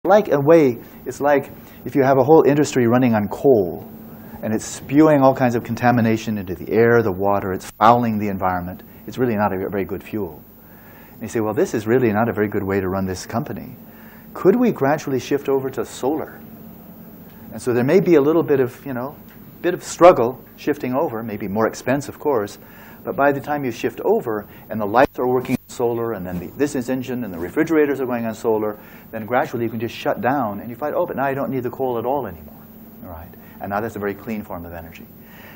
like a way, it's like if you have a whole industry running on coal, and it's spewing all kinds of contamination into the air, the water, it's fouling the environment. It's really not a very good fuel. And you say, well, this is really not a very good way to run this company. Could we gradually shift over to solar? And so there may be a little bit of, bit of struggle shifting over, maybe more expense, of course, but by the time you shift over and the lights are working on solar, and then this engine and the refrigerators are going on solar, then gradually you can just shut down and you find, oh, but now I don't need the coal at all anymore. All right? And now that's a very clean form of energy.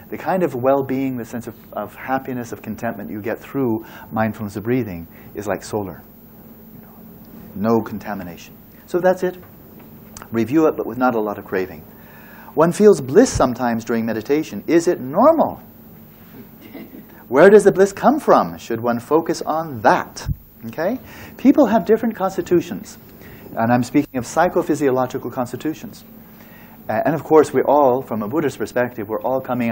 The kind of well-being, the sense of happiness, of contentment you get through mindfulness of breathing is like solar. No contamination. So that's it. Review it, but with not a lot of craving. One feels bliss sometimes during meditation. Is it normal? Where does the bliss come from? Should one focus on that? Okay? People have different constitutions. And I'm speaking of psychophysiological constitutions. And of course, we all, from a Buddhist perspective, we're all coming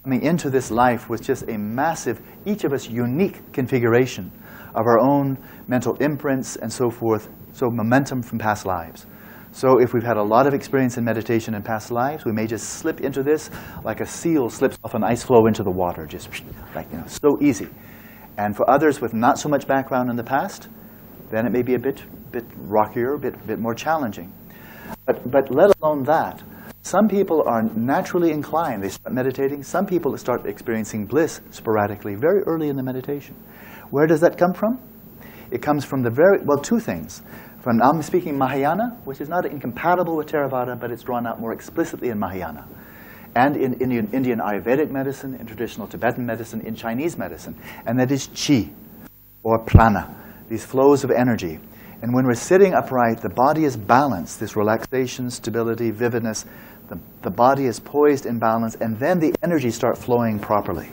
into this life with just a massive, each of us unique configuration of our own mental imprints and so forth, so momentum from past lives. So if we've had a lot of experience in meditation in past lives, we may just slip into this like a seal slips off an ice floe into the water, just like, so easy. And for others with not so much background in the past, then it may be a bit rockier, a bit more challenging. But let alone that, some people are naturally inclined. They start meditating. Some people start experiencing bliss sporadically very early in the meditation. Where does that come from? It comes from two things. I'm speaking Mahayana, which is not incompatible with Theravada, but it's drawn out more explicitly in Mahayana. And in Indian Ayurvedic medicine, in traditional Tibetan medicine, in Chinese medicine. And that is qi, or prana, these flows of energy. And when we're sitting upright, the body is balanced, this relaxation, stability, vividness. The body is poised in balance, and then the energy starts flowing properly,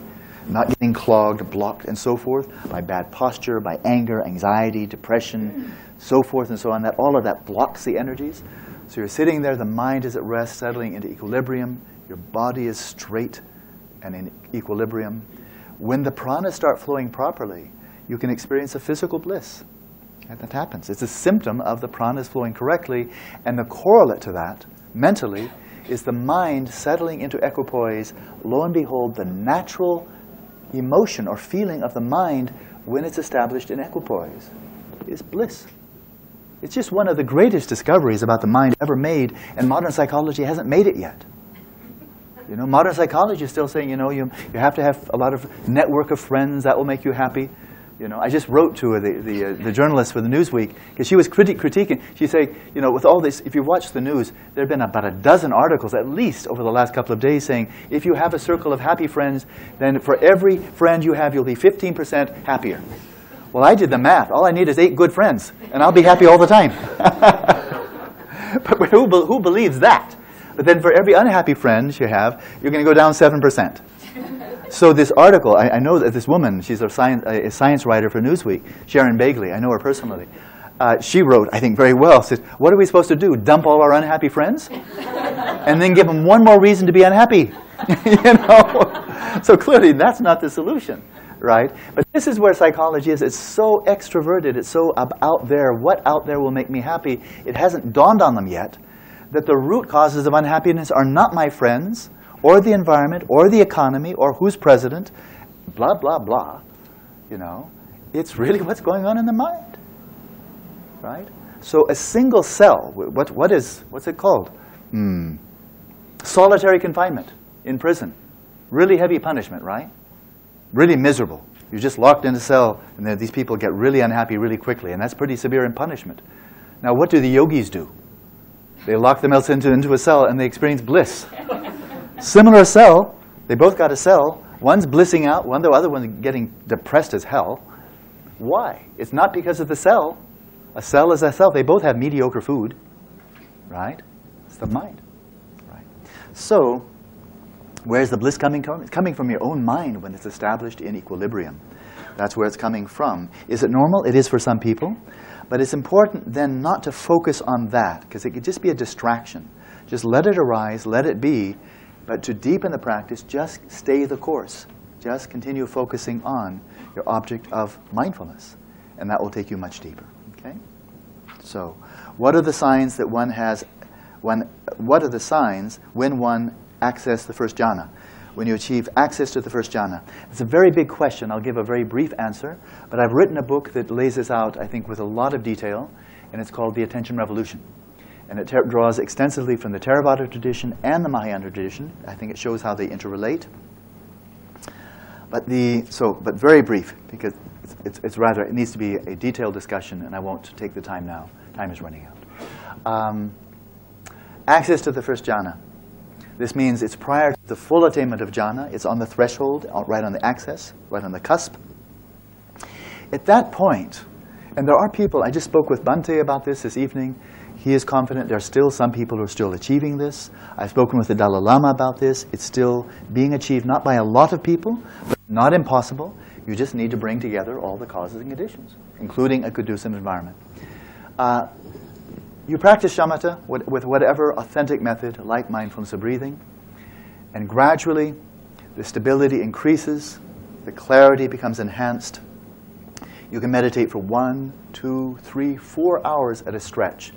not getting clogged, blocked, and so forth by bad posture, by anger, anxiety, depression, so forth and so on. All of that blocks the energies. So you're sitting there, the mind is at rest, settling into equilibrium. Your body is straight and in equilibrium. When the prana start flowing properly, you can experience a physical bliss. And that happens. It's a symptom of the prana flowing correctly, and the correlate to that, mentally, is the mind settling into equipoise. Lo and behold, the natural emotion or feeling of the mind when it's established in equipoise is bliss. It's just one of the greatest discoveries about the mind ever made, and modern psychology hasn't made it yet. Modern psychology is still saying, you have to have a lot of network of friends that will make you happy. I just wrote to the journalist for the Newsweek, because she was critiquing. She said, with all this, if you watch the news, there have been about a dozen articles, at least over the last couple of days, saying, if you have a circle of happy friends, then for every friend you have, you'll be 15% happier. Well, I did the math. All I need is 8 good friends, and I'll be happy all the time. But who believes that? But then for every unhappy friend you have, you're going to go down 7%. So this article, I know that this woman, she's a science writer for Newsweek, Sharon Bagley, I know her personally. She wrote, I think very well, said, what are we supposed to do, dump all our unhappy friends? And then give them one more reason to be unhappy? So clearly that's not the solution, right? But this is where psychology is. It's so extroverted, it's so out there. What out there will make me happy? It hasn't dawned on them yet that the root causes of unhappiness are not my friends, or the environment, or the economy, or who's president, blah, blah, blah. It's really what's going on in the mind, right? So a single cell, what's it called? Solitary confinement in prison. Really heavy punishment, right? Really miserable. You're just locked in a cell, and then these people get really unhappy really quickly, and that's pretty severe in punishment. Now, what do the yogis do? They lock themselves into a cell, and they experience bliss. Similar cell, they both got a cell. One's blissing out, the other one's getting depressed as hell. Why? It's not because of the cell. A cell is a cell. They both have mediocre food, right? It's the mind, right? So, where's the bliss coming from? It's coming from your own mind when it's established in equilibrium. That's where it's coming from. Is it normal? It is for some people. But it's important then not to focus on that, because it could just be a distraction. Just let it arise, let it be. But to deepen the practice, just stay the course. Just continue focusing on your object of mindfulness. And that will take you much deeper. Okay? So, what are the signs that one has? What are the signs when one accesses the first jhana? When you achieve access to the first jhana? It's a very big question. I'll give a very brief answer, but I've written a book that lays this out, I think, with a lot of detail, and it's called The Attention Revolution. And it draws extensively from the Theravada tradition and the Mahayana tradition. I think it shows how they interrelate. But very brief, because it needs to be a detailed discussion, and I won't take the time now. Time is running out. Access to the first jhana. This means it's prior to the full attainment of jhana. It's on the threshold, right on the access, right on the cusp. At that point, and there are people, I just spoke with Bhante about this evening. He is confident there are still some people who are still achieving this. I've spoken with the Dalai Lama about this. It's still being achieved, not by a lot of people, but not impossible. You just need to bring together all the causes and conditions, including a conducive environment. You practice shamatha with whatever authentic method, like mindfulness of breathing, and gradually the stability increases, the clarity becomes enhanced. You can meditate for 1, 2, 3, 4 hours at a stretch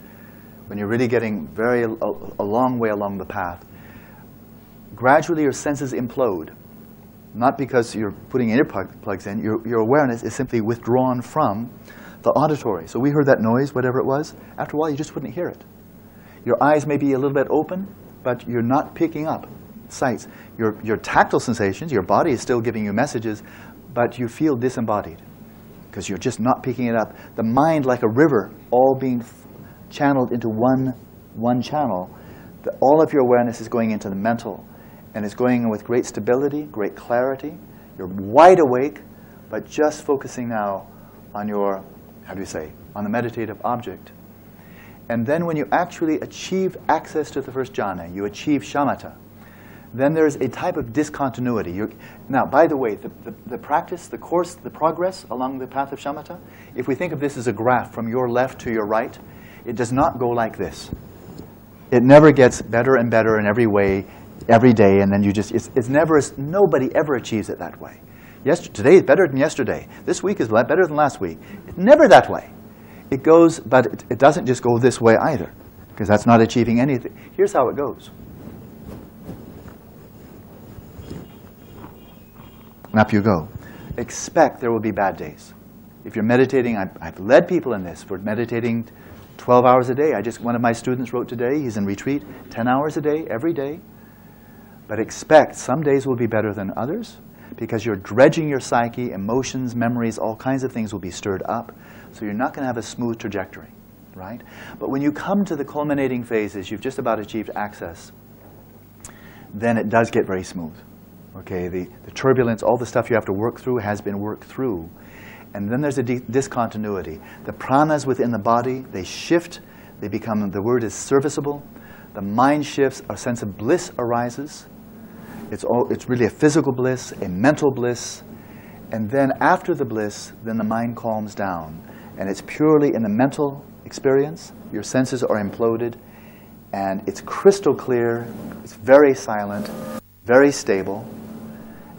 when you're really getting a long way along the path. Gradually your senses implode, not because you're putting earplugs in. Your awareness is simply withdrawn from the auditory. So we heard that noise, whatever it was. After a while, you just wouldn't hear it. Your eyes may be a little bit open, but you're not picking up sights. Your tactile sensations, your body is still giving you messages, but you feel disembodied because you're just not picking it up. The mind, like a river, all being channeled into one channel. All of your awareness is going into the mental, and it's going in with great stability, great clarity. You're wide awake, but just focusing now on your, on the meditative object. And then when you actually achieve access to the first jhana, you achieve shamatha, then there's a type of discontinuity. Now, by the way, the practice, the course, the progress along the path of shamatha, if we think of this as a graph from your left to your right, it does not go like this. It never gets better and better in every way, every day, and then you just, nobody ever achieves it that way. Today is better than yesterday. This week is better than last week. It's never that way. It goes, but it doesn't just go this way either, because that's not achieving anything. Here's how it goes. And up you go. Expect there will be bad days. If you're meditating, I've led people in this for meditating 12 hours a day. One of my students wrote today, he's in retreat, 10 hours a day, every day. But expect some days will be better than others, because you're dredging your psyche, emotions, memories, all kinds of things will be stirred up. So you're not going to have a smooth trajectory, right? But when you come to the culminating phases, you've just about achieved access, then it does get very smooth. Okay, the turbulence, all the stuff you have to work through has been worked through. And then there's a discontinuity. The pranas within the body, they shift. They become, the word is serviceable. The mind shifts. A sense of bliss arises. It's really a physical bliss, a mental bliss. And then after the bliss, then the mind calms down. And it's purely in the mental experience. Your senses are imploded. And it's crystal clear. It's very silent, very stable.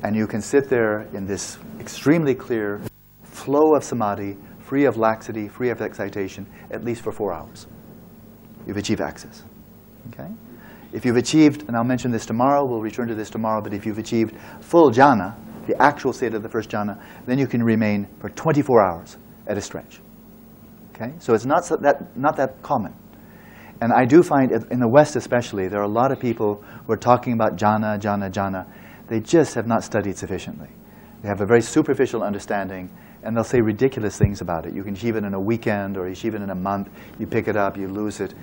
And you can sit there in this extremely clear flow of samadhi, free of laxity, free of excitation, at least for 4 hours. You've achieved access. Okay? If you've achieved, and I'll mention this tomorrow, we'll return to this tomorrow, but if you've achieved full jhana, the actual state of the first jhana, then you can remain for 24 hours at a stretch. Okay? So it's not that common. And I do find, in the West especially, there are a lot of people who are talking about jhana, jhana, jhana. They just have not studied sufficiently. They have a very superficial understanding, and they'll say ridiculous things about it. You can achieve it in a weekend, or you achieve it in a month. You pick it up, you lose it.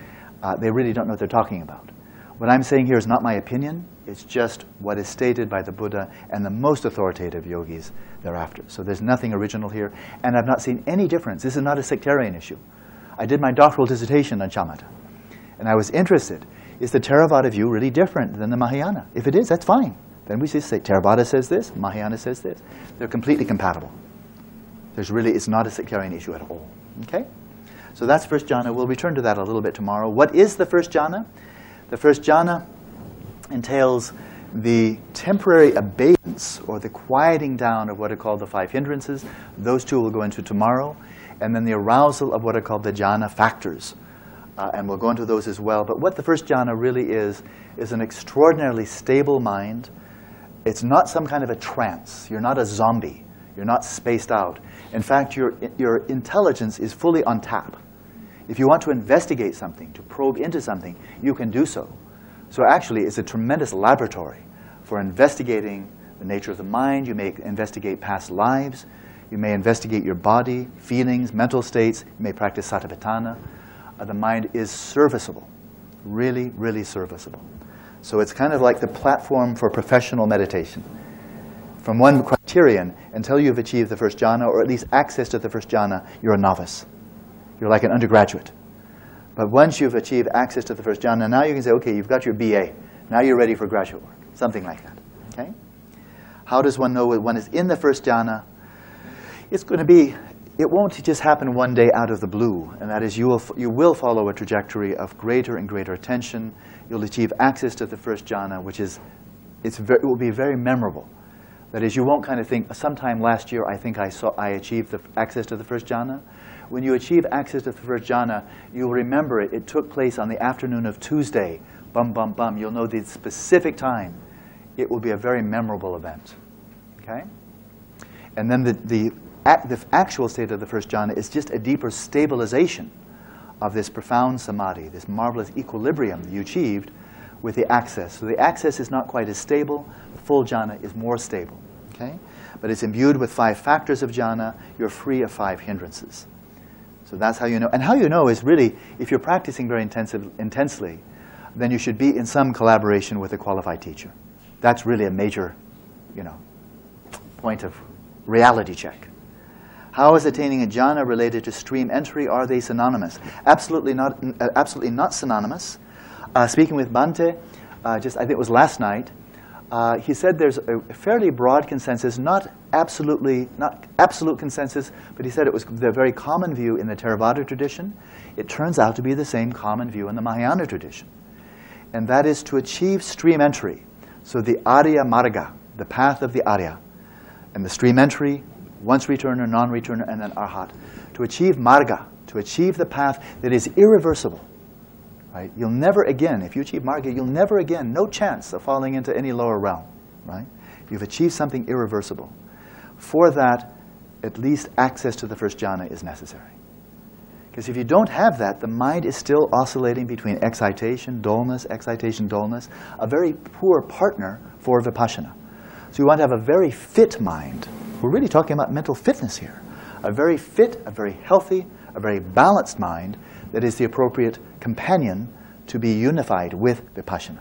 They really don't know what they're talking about. What I'm saying here is not my opinion. It's just what is stated by the Buddha and the most authoritative yogis thereafter. So there's nothing original here. And I've not seen any difference. This is not a sectarian issue. I did my doctoral dissertation on shamatha. And I was interested. Is the Theravada view really different than the Mahayana? If it is, that's fine. Then we just say Theravada says this, Mahayana says this. They're completely compatible. It's not a sectarian issue at all. Okay? So that's first jhana. We'll return to that a little bit tomorrow. What is the first jhana? The first jhana entails the temporary abeyance or the quieting down of what are called the 5 hindrances. Those two we'll go into tomorrow. and then the arousal of what are called the jhana factors. And we'll go into those as well. But what the first jhana really is an extraordinarily stable mind. It's not some kind of a trance. You're not a zombie. You're not spaced out. In fact, your intelligence is fully on tap. If you want to investigate something, to probe into something, you can do so. So actually, it's a tremendous laboratory for investigating the nature of the mind. You may investigate past lives. You may investigate your body, feelings, mental states. You may practice satipatthana. The mind is serviceable, really, really serviceable. So it's kind of like the platform for professional meditation. From one criterion, until you've achieved the first jhana, or at least access to the first jhana, you're a novice. You're like an undergraduate. But once you've achieved access to the first jhana, now you can say, okay, you've got your BA. Now you're ready for graduate work. Something like that. Okay? How does one know when one is in the first jhana? It's going to be, it won't just happen one day out of the blue. And that is, you will follow a trajectory of greater and greater attention. You'll achieve access to the first jhana, which is, it will be very memorable. That is, you won't kind of think, sometime last year I think I achieved the access to the first jhana. When you achieve access to the first jhana, you'll remember it. It took place on the afternoon of Tuesday. Bum, bum, bum. You'll know the specific time. It will be a very memorable event. Okay? And then the actual state of the first jhana is just a deeper stabilization of this profound samadhi, this marvelous equilibrium that you achieved with the access. So the access is not quite as stable. The full jhana is more stable. Okay? But it's imbued with 5 factors of jhana. You're free of 5 hindrances. So that's how you know. And how you know is really, if you're practicing very intensely, then you should be in some collaboration with a qualified teacher. That's really a major, point of reality check. How is attaining a jhana related to stream entry? Are they synonymous? Absolutely not synonymous. Speaking with Bhante, I think it was last night, he said there's a fairly broad consensus, not absolute consensus, but he said it was the very common view in the Theravada tradition. It turns out to be the same common view in the Mahayana tradition. And that is to achieve stream entry. So the Arya Marga, the path of the Arya, and the stream entry, once returner, non-returner, and then Arhat. To achieve Marga, to achieve the path that is irreversible. Right? You'll never again, if you achieve Marga, you'll never again, no chance of falling into any lower realm. Right? You've achieved something irreversible. For that, at least access to the first jhana is necessary. Because if you don't have that, the mind is still oscillating between excitation, dullness, a very poor partner for vipassana. So you want to have a very fit mind. We're really talking about mental fitness here. A very fit, a very healthy, a very balanced mind that is the appropriate companion to be unified with vipassana.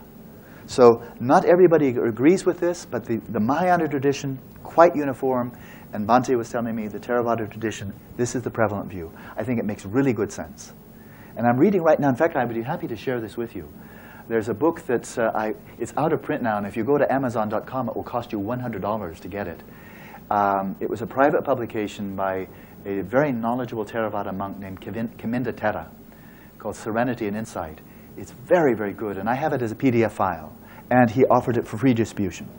So not everybody agrees with this, but the Mahayana tradition, quite uniform, and Bhante was telling me the Theravada tradition, this is the prevalent view. I think it makes really good sense. And I'm reading right now, in fact, I would be happy to share this with you. There's a book that's, it's out of print now, and if you go to Amazon.com, it will cost you $100 to get it. It was a private publication by a very knowledgeable Theravada monk named Kaminda Thera, called Serenity and Insight. It's very, very good, and I have it as a PDF file, and he offered it for free distribution.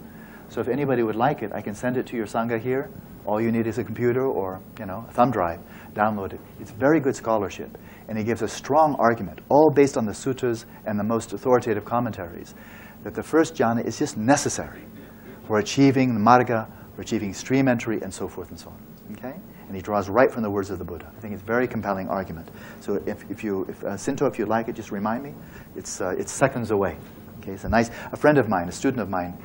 So if anybody would like it, I can send it to your Sangha here. All you need is a computer or a thumb drive. Download it. It's very good scholarship, and he gives a strong argument, all based on the suttas and the most authoritative commentaries, that the first jhana is just necessary for achieving the marga, for achieving stream entry, and so forth and so on. Okay? And he draws right from the words of the Buddha. I think it's a very compelling argument. So if Sinto, if you like it, just remind me. It's seconds away. Okay, it's a friend of mine, a student of mine,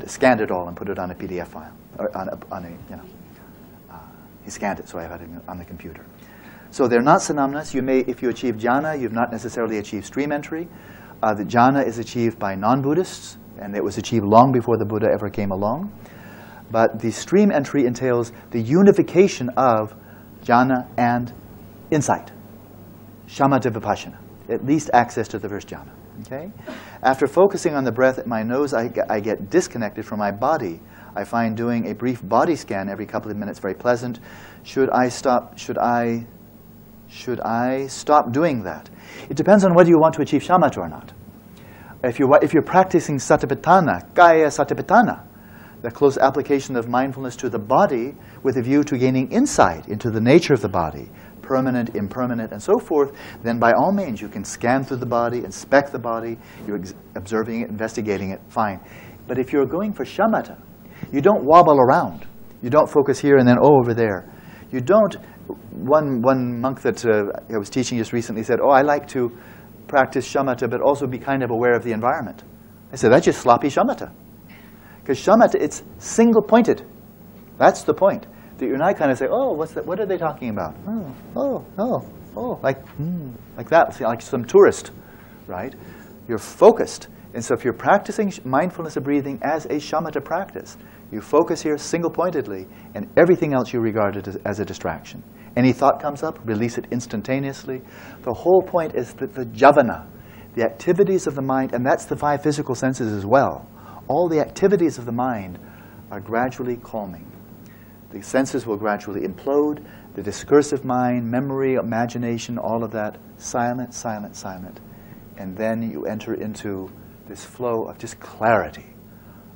scanned it all and put it on a PDF file, or he scanned it, so I have it on the computer. So they're not synonymous. You may, if you achieve jhana, you've not necessarily achieved stream entry. The jhana is achieved by non-Buddhists, and it was achieved long before the Buddha ever came along. But the stream entry entails the unification of jhana and insight, shamatha vipassana, at least access to the first jhana. Okay? After focusing on the breath at my nose, I get disconnected from my body. I find doing a brief body scan every couple of minutes very pleasant. Should I stop doing that? It depends on whether you want to achieve shamatha or not. If you're practicing satipatthana, kaya satipatthana, the close application of mindfulness to the body with a view to gaining insight into the nature of the body, permanent, impermanent, and so forth, then by all means you can scan through the body, inspect the body, you're observing it, investigating it, fine. But if you're going for shamatha, you don't wobble around. You don't focus here and then, oh, over there. You don't, one monk that I was teaching just recently said, oh, I like to practice shamatha but also be kind of aware of the environment. I said, that's just sloppy shamatha. Because shamatha, it's single-pointed. That's the point. That you're not kind of say, oh, what's that? What are they talking about? Like that, like some tourist, right? You're focused. And so if you're practicing mindfulness of breathing as a shamatha practice, you focus here single-pointedly, and everything else you regard it as a distraction. Any thought comes up, release it instantaneously. The whole point is that the javana, the activities of the mind, and that's the 5 physical senses as well, all the activities of the mind are gradually calming. The senses will gradually implode, the discursive mind, memory, imagination, all of that, silent, silent, silent. And then you enter into this flow of just clarity,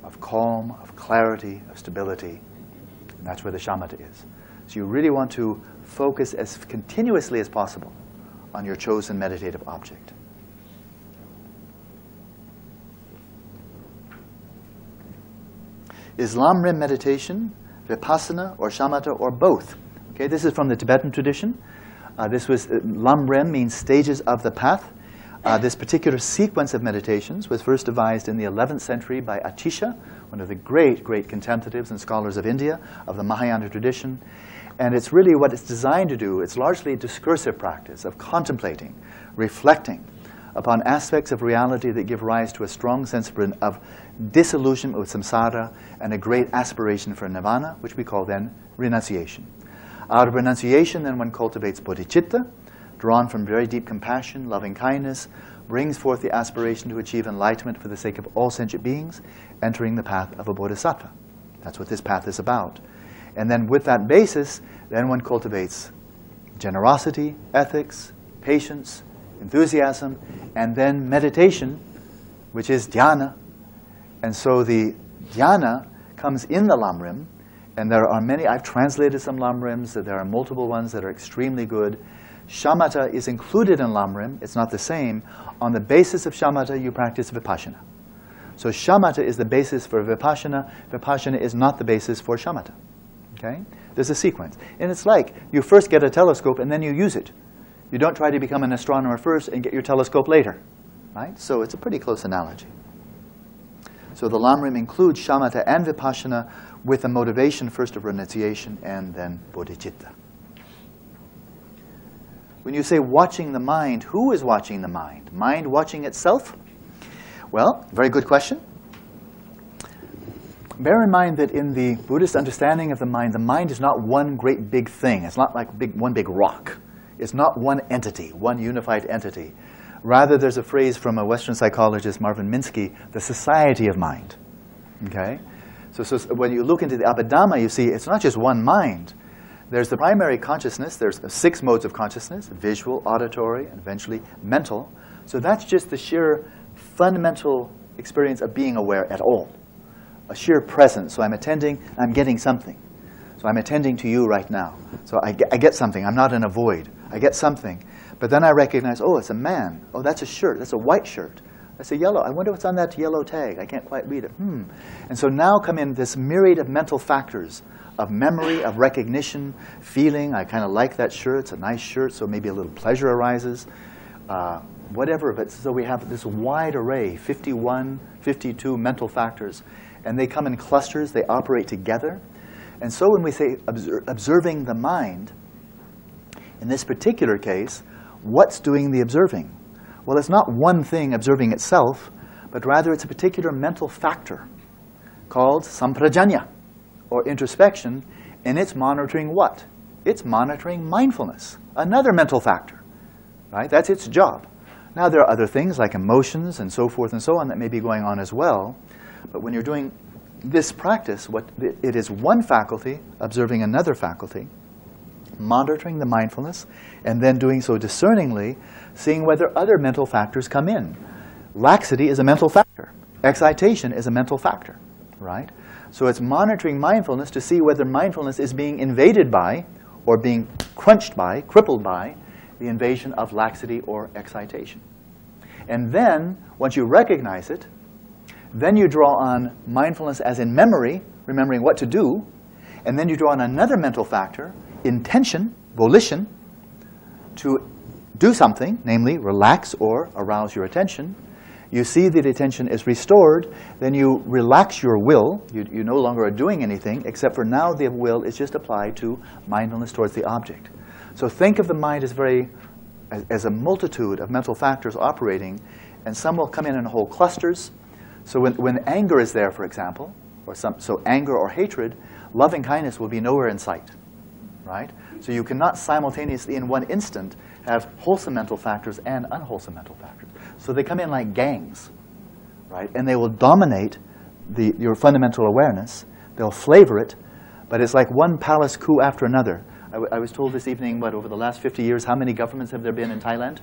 of calm, of clarity, of stability. And that's where the shamatha is. So you really want to focus as continuously as possible on your chosen meditative object. Is Lamrim meditation vipassana or shamatha or both? Okay, this is from the Tibetan tradition. Lamrim means stages of the path. This particular sequence of meditations was first devised in the 11th century by Atisha, one of the great, great contemplatives and scholars of India, of the Mahayana tradition. And it's really what it's designed to do. It's largely a discursive practice of contemplating, reflecting upon aspects of reality that give rise to a strong sense of disillusionment with samsara and a great aspiration for nirvana, which we call then renunciation. Out of renunciation, then one cultivates bodhicitta, drawn from very deep compassion, loving kindness, brings forth the aspiration to achieve enlightenment for the sake of all sentient beings, entering the path of a bodhisattva. That's what this path is about. And then with that basis, then one cultivates generosity, ethics, patience, enthusiasm, and then meditation, which is dhyana. And so the dhyana comes in the lamrim, and there are many. I've translated some lamrims. There are multiple ones that are extremely good. Shamatha is included in lamrim. It's not the same. On the basis of shamatha, you practice vipassana. So shamatha is the basis for vipassana. Vipassana is not the basis for shamatha. Okay? There's a sequence. And it's like you first get a telescope and then you use it. You don't try to become an astronomer first and get your telescope later. Right? So it's a pretty close analogy. So the lamrim includes shamatha and vipassana with a motivation first of renunciation and then bodhicitta. When you say watching the mind, who is watching the mind? Mind watching itself? Well, very good question. Bear in mind that in the Buddhist understanding of the mind is not one great big thing. It's not like one big rock. It's not one entity, one unified entity. Rather, there's a phrase from a Western psychologist, Marvin Minsky, the society of mind. Okay? So when you look into the Abhidhamma, you see it's not just one mind. There's the primary consciousness. There's 6 modes of consciousness: visual, auditory, and eventually mental. So that's just the sheer fundamental experience of being aware at all. A sheer presence. So I'm attending, I'm getting something. So I'm attending to you right now. So I get something. I'm not in a void. I get something. But then I recognize, oh, it's a man. Oh, that's a shirt. That's a white shirt. That's a yellow. I wonder what's on that yellow tag. I can't quite read it. And so now come in this myriad of mental factors, of memory, of recognition, feeling. I kind of like that shirt. It's a nice shirt, so maybe a little pleasure arises. Whatever. But so we have this wide array, 51, 52 mental factors. And they come in clusters. They operate together. And so when we say observing the mind, in this particular case, what's doing the observing? Well, it's not one thing observing itself, but rather it's a particular mental factor called samprajanya, or introspection, and it's monitoring what? It's monitoring mindfulness, another mental factor. Right? That's its job. Now, there are other things like emotions and so forth and so on that may be going on as well, but when you're doing this practice, it is one faculty observing another faculty, monitoring the mindfulness, and then doing so discerningly, seeing whether other mental factors come in. Laxity is a mental factor. Excitation is a mental factor, right? So it's monitoring mindfulness to see whether mindfulness is being invaded by, or being crunched by, crippled by, the invasion of laxity or excitation. And then, once you recognize it, then you draw on mindfulness as in memory, remembering what to do, and then you draw on another mental factor, intention, volition, to do something, namely relax or arouse your attention. You see that attention is restored, then you relax your will. You no longer are doing anything, except for now the will is just applied to mindfulness towards the object. So think of the mind as a multitude of mental factors operating, and some will come in whole clusters. So when anger is there, for example, so anger or hatred, loving kindness will be nowhere in sight, right? So you cannot simultaneously in one instant have wholesome mental factors and unwholesome mental factors. So they come in like gangs, right? And they will dominate your fundamental awareness. They'll flavor it, but it's like one palace coup after another. I was told this evening, over the last 50 years, how many governments have there been in Thailand?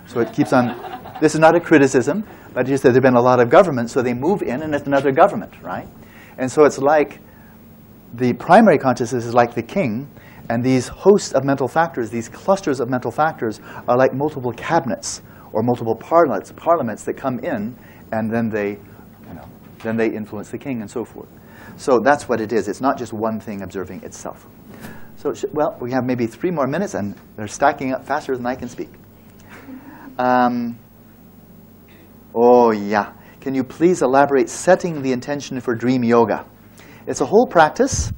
So it keeps on, this is not a criticism, but just that there have been a lot of governments, so they move in and it's another government, right? And so it's like the primary consciousness is like the king, and these hosts of mental factors, these clusters of mental factors, are like multiple cabinets or multiple parliaments that come in, and then they influence the king and so forth. So that's what it is. It's not just one thing observing itself. So, well, we have maybe 3 more minutes, and they're stacking up faster than I can speak. Oh, yeah. Can you please elaborate setting the intention for dream yoga? It's a whole practice.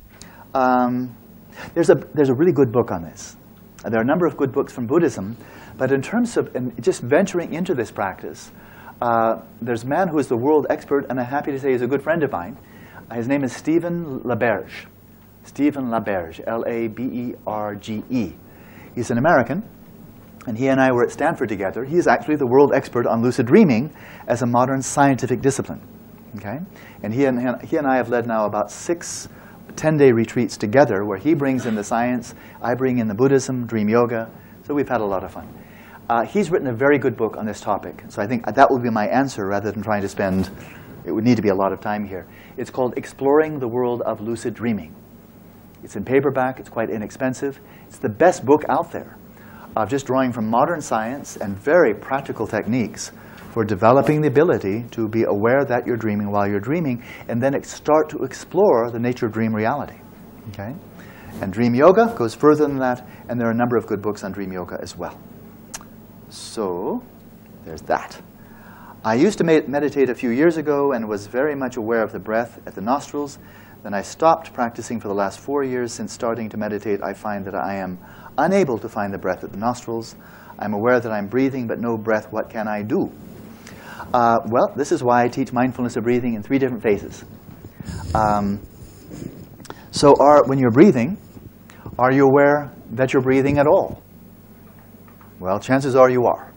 There's a really good book on this. There are a number of good books from Buddhism, but in terms of just venturing into this practice, there's a man who is the world expert, and I'm happy to say he's a good friend of mine. His name is Stephen LaBerge. Stephen LaBerge, L-A-B-E-R-G-E. He's an American, and he and I were at Stanford together. He is actually the world expert on lucid dreaming as a modern scientific discipline. Okay? And he and I have led now about 6 10-day retreats together where he brings in the science, I bring in the Buddhism, dream yoga. So we've had a lot of fun. He's written a very good book on this topic. So I think that will be my answer rather than trying to spend, it would need to be a lot of time here. It's called Exploring the World of Lucid Dreaming. It's in paperback. It's quite inexpensive. It's the best book out there of just drawing from modern science and very practical techniques for developing the ability to be aware that you're dreaming while you're dreaming, and then start to explore the nature of dream reality. Okay? And dream yoga goes further than that, and there are a number of good books on dream yoga as well. So there's that. I used to meditate a few years ago and was very much aware of the breath at the nostrils. Then I stopped practicing for the last 4 years. Since starting to meditate, I find that I am unable to find the breath at the nostrils. I'm aware that I'm breathing, but no breath. What can I do? Well, this is why I teach mindfulness of breathing in 3 different phases. When you're breathing, are you aware that you're breathing at all? Well, chances are you are.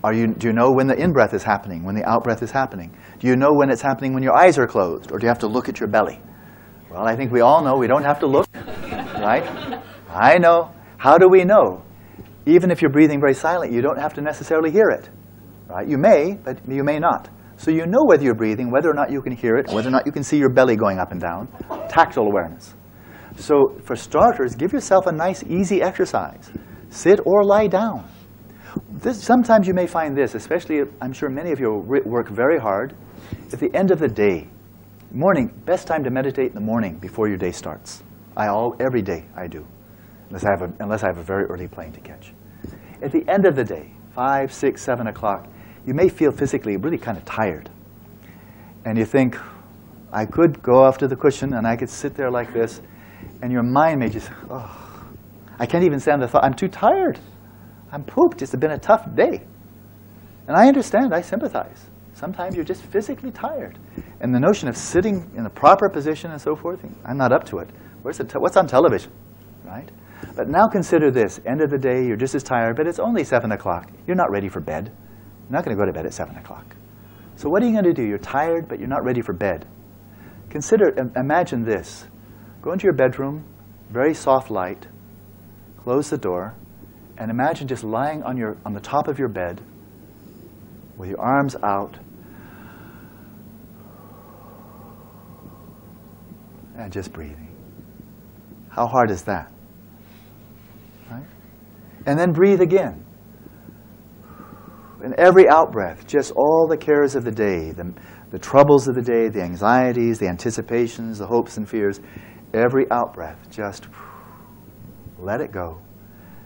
Do you know when the in-breath is happening, when the out-breath is happening? Do you know when it's happening when your eyes are closed, or do you have to look at your belly? Well, I think we all know we don't have to look, right? I know. How do we know? Even if you're breathing very silently, you don't have to necessarily hear it. Right? You may, but you may not. So you know whether you're breathing, whether or not you can hear it, whether or not you can see your belly going up and down. Tactile awareness. So for starters, give yourself a nice, easy exercise. Sit or lie down. Sometimes you may find this, especially, I'm sure many of you work very hard. At the end of the day, morning, best time to meditate in the morning before your day starts. Every day I do, unless I have a very early plane to catch. At the end of the day, 5, 6, 7 o'clock, you may feel physically really kind of tired. And you think, I could go off to the cushion and I could sit there like this, and your mind may just, oh, I can't even stand the thought, I'm too tired. I'm pooped. It's been a tough day. And I understand. I sympathize. Sometimes you're just physically tired. And the notion of sitting in the proper position and so forth, I'm not up to it. What's on television, right? But now consider this. End of the day, you're just as tired, but it's only 7 o'clock. You're not ready for bed. You're not going to go to bed at 7 o'clock. So what are you going to do? You're tired, but you're not ready for bed. Imagine this. Go into your bedroom, very soft light, close the door, and imagine just lying on the top of your bed with your arms out, And just breathing. How hard is that? Right? And then breathe again. And every out-breath, just all the cares of the day, the troubles of the day, the anxieties, the anticipations, the hopes and fears, every out-breath, just let it go.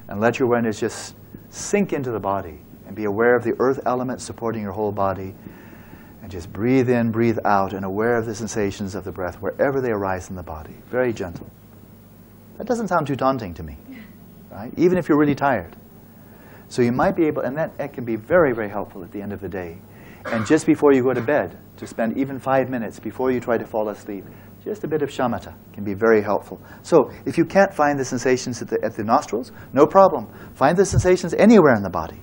And let your awareness just sink into the body and be aware of the earth element supporting your whole body. And just breathe in, breathe out, and aware of the sensations of the breath wherever they arise in the body. Very gentle. That doesn't sound too daunting to me, right? Even if you're really tired. So you might be able, and that can be very, very helpful at the end of the day. And just before you go to bed, to spend even 5 minutes before you try to fall asleep, just a bit of shamatha can be very helpful. So if you can't find the sensations at the nostrils, no problem. Find the sensations anywhere in the body.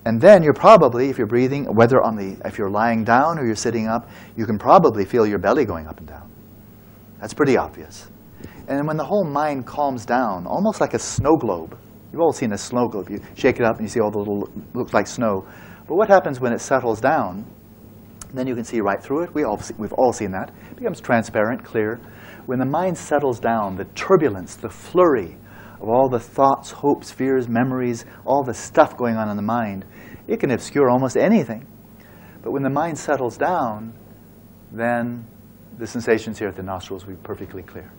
And then you're probably, if you're breathing, whether if you're lying down or you're sitting up, you can probably feel your belly going up and down. That's pretty obvious. And when the whole mind calms down, almost like a snow globe. You've all seen a snow globe. You shake it up and you see all the little, looks like snow. But what happens when it settles down? Then you can see right through it. We've all seen that. It becomes transparent, clear. When the mind settles down, the turbulence, the flurry of all the thoughts, hopes, fears, memories, all the stuff going on in the mind, it can obscure almost anything. But when the mind settles down, then the sensations here at the nostrils will be perfectly clear.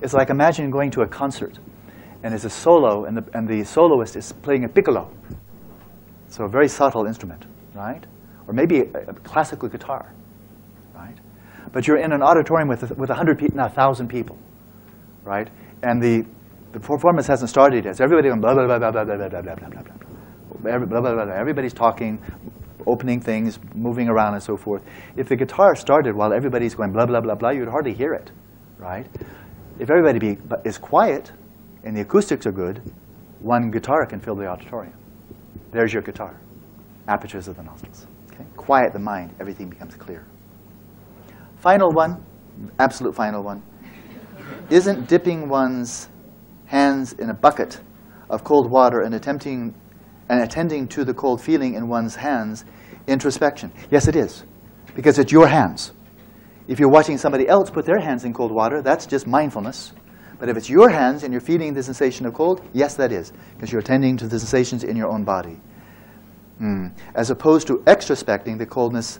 It's like imagine going to a concert, and there's a solo, and the soloist is playing a piccolo. So a very subtle instrument, right? Or maybe a classical guitar, right? But you're in an auditorium with 1,000 people, right? And the performance hasn't started yet. So everybody going blah, blah, blah, blah, blah, blah, blah, blah, blah, blah, blah, blah, blah, blah, blah. Everybody's talking, opening things, moving around, and so forth. If the guitar started while everybody's going blah, blah, blah, blah, you'd hardly hear it, right? If everybody is quiet and the acoustics are good, one guitar can fill the auditorium. There's your guitar. Apertures of the nostrils. Okay? Quiet the mind, everything becomes clear. Final one, absolute final one. Isn't dipping one's hands in a bucket of cold water and attending to the cold feeling in one's hands introspection? Yes, it is, because it's your hands. If you're watching somebody else put their hands in cold water, that's just mindfulness. But if it's your hands and you're feeling the sensation of cold, yes, that is, because you're attending to the sensations in your own body. As opposed to extrospecting the coldness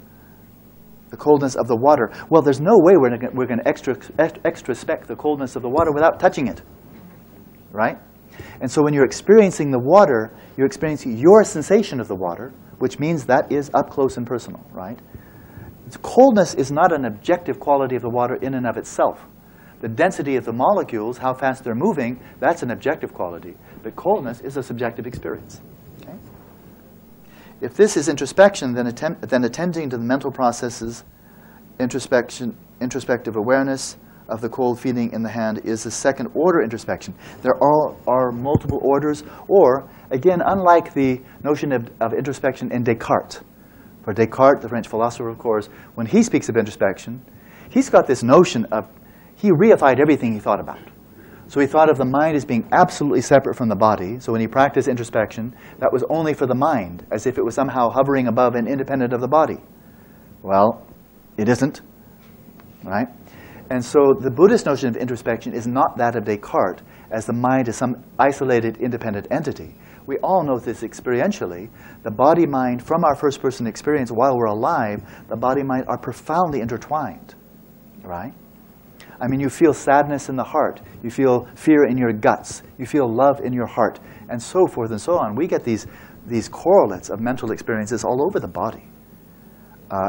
of the water. Well, there's no way we're going to extrospect the coldness of the water without touching it, right? And so when you're experiencing the water, you're experiencing your sensation of the water, which means that is up close and personal, right? Coldness is not an objective quality of the water in and of itself. The density of the molecules, how fast they're moving, that's an objective quality. But coldness is a subjective experience. Okay? If this is introspection, then attending to the mental processes, introspective awareness of the cold feeling in the hand is the second order introspection. There are multiple orders, or, again, unlike the notion of introspection in Descartes. For Descartes, the French philosopher, of course, when he speaks of introspection, he's got this notion of, he reified everything he thought about. So he thought of the mind as being absolutely separate from the body. So when he practiced introspection, that was only for the mind, as if it was somehow hovering above and independent of the body. Well, it isn't, right? And so the Buddhist notion of introspection is not that of Descartes, as the mind is some isolated, independent entity. We all know this experientially. The body-mind, from our first-person experience while we're alive, the body-mind are profoundly intertwined, right? I mean, you feel sadness in the heart. You feel fear in your guts. You feel love in your heart, and so forth and so on. We get these correlates of mental experiences all over the body.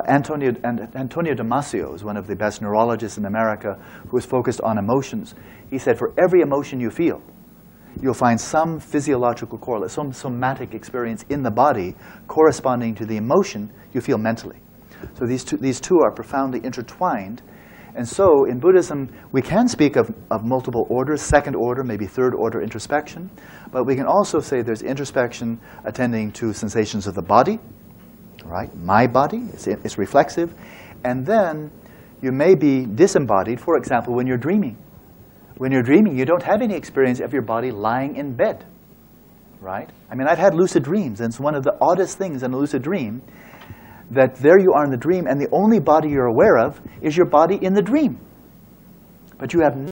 Antonio Damasio is one of the best neurologists in America who is focused on emotions. He said, for every emotion you feel, you'll find some physiological correlate, some somatic experience in the body corresponding to the emotion you feel mentally. So these two are profoundly intertwined. And so in Buddhism, we can speak of multiple orders, second order, maybe third order introspection. But we can also say there's introspection attending to sensations of the body, right? My body, it's reflexive. And then you may be disembodied, for example, when you're dreaming. When you're dreaming, you don't have any experience of your body lying in bed, right? I mean, I've had lucid dreams, and it's one of the oddest things in a lucid dream that there you are in the dream, and the only body you're aware of is your body in the dream. But you have